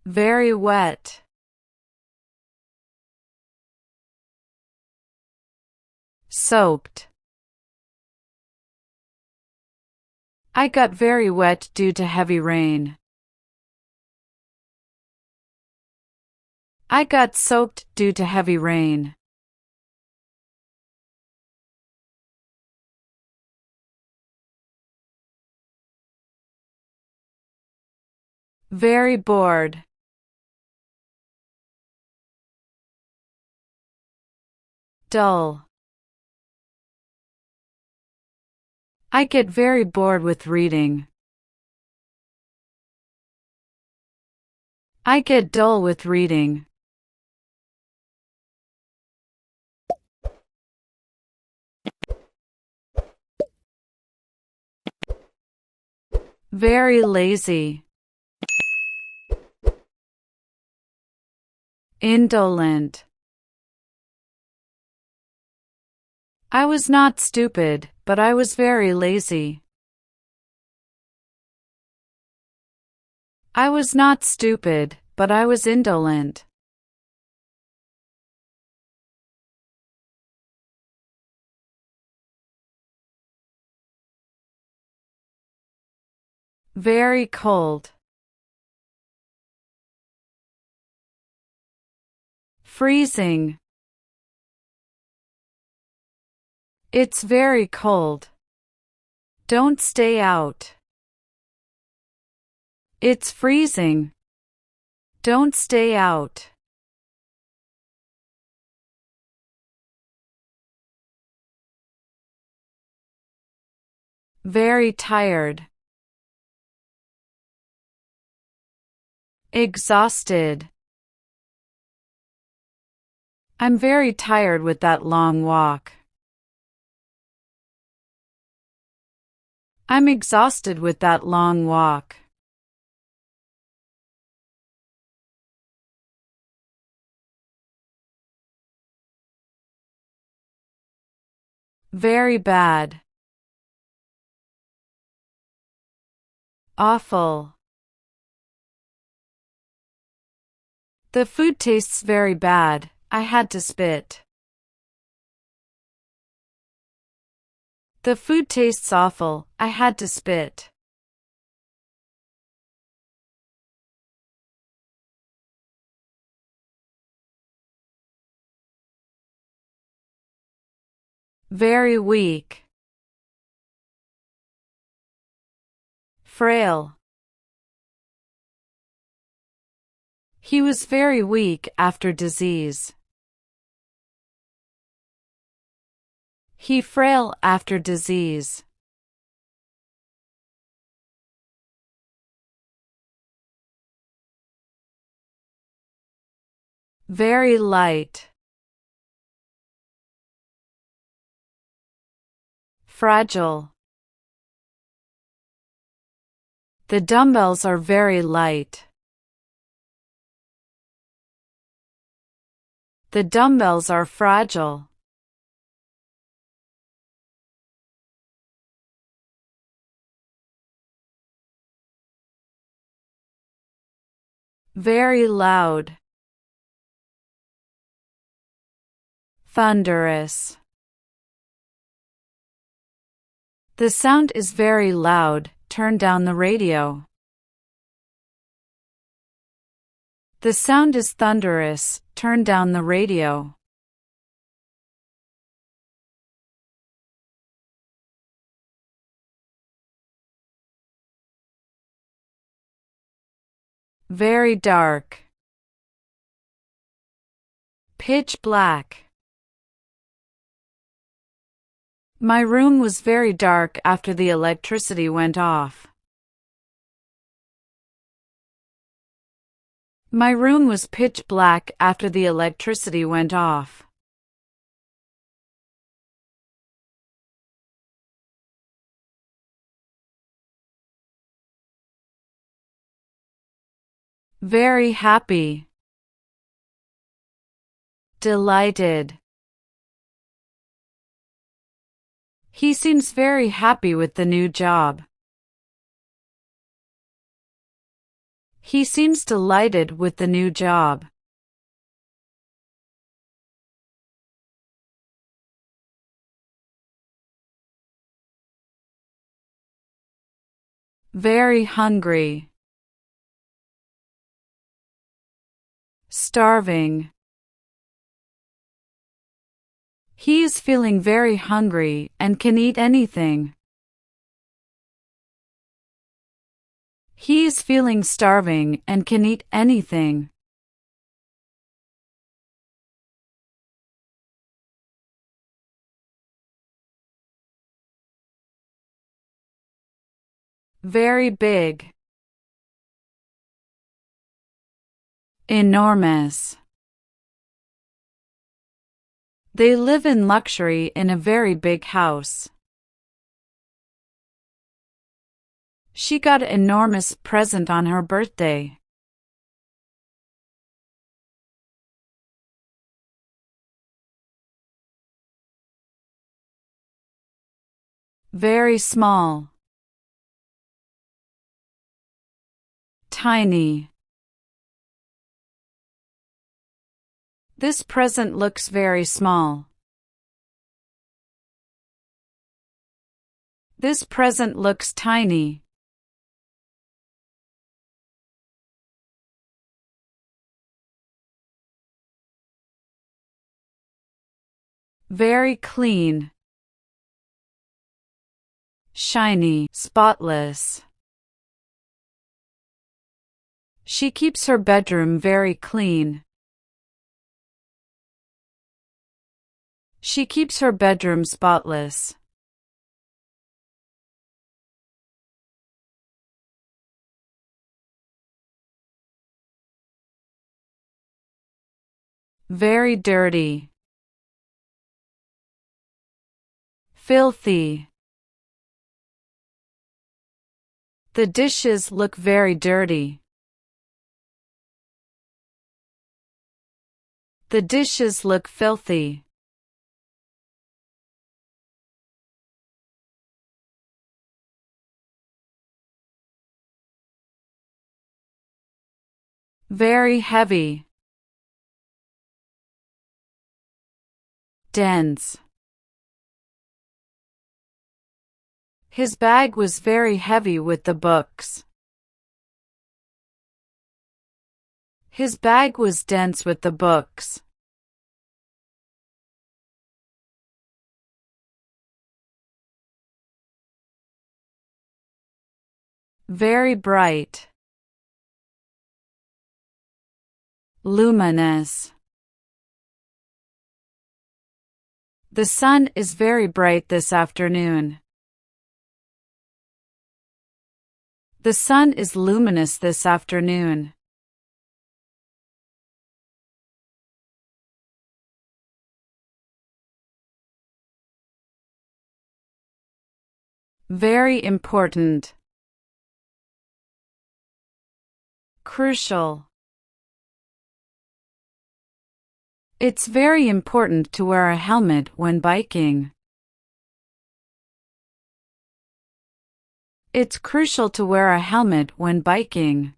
Very wet. Soaked. I got very wet due to heavy rain. I got soaked due to heavy rain. Very bored. Dull. I get very bored with reading. I get dull with reading. Very lazy. Indolent. I was not stupid, but I was very lazy. I was not stupid, but I was indolent. Very cold. Freezing. It's very cold. Don't stay out. It's freezing. Don't stay out. Very tired. Exhausted. I'm very tired with that long walk. I'm exhausted with that long walk. Very bad. Awful. The food tastes very bad. I had to spit. The food tastes awful. I had to spit. Very weak. Frail. He was very weak after disease. He frail after disease. Very light. Fragile. The dumbbells are very light. The dumbbells are fragile. Very loud. Thunderous. The sound is very loud. Turn down the radio. The sound is thunderous. Turn down the radio. Very dark. Pitch black. My room was very dark after the electricity went off. My room was pitch black after the electricity went off. Very happy. Delighted. He seems very happy with the new job. He seems delighted with the new job. Very hungry. Starving. He is feeling very hungry and can eat anything. He is feeling starving and can eat anything. Very big. Enormous. They live in luxury in a very big house. She got an enormous present on her birthday. Very small. Tiny. This present looks very small. This present looks tiny. Very clean. Shiny, spotless. She keeps her bedroom very clean. She keeps her bedroom spotless. Very dirty. Filthy. The dishes look very dirty. The dishes look filthy. Very heavy. Dense. His bag was very heavy with the books. His bag was dense with the books. Very bright. Luminous. The sun is very bright this afternoon. The sun is luminous this afternoon. Very important. Crucial. It's very important to wear a helmet when biking. It's crucial to wear a helmet when biking.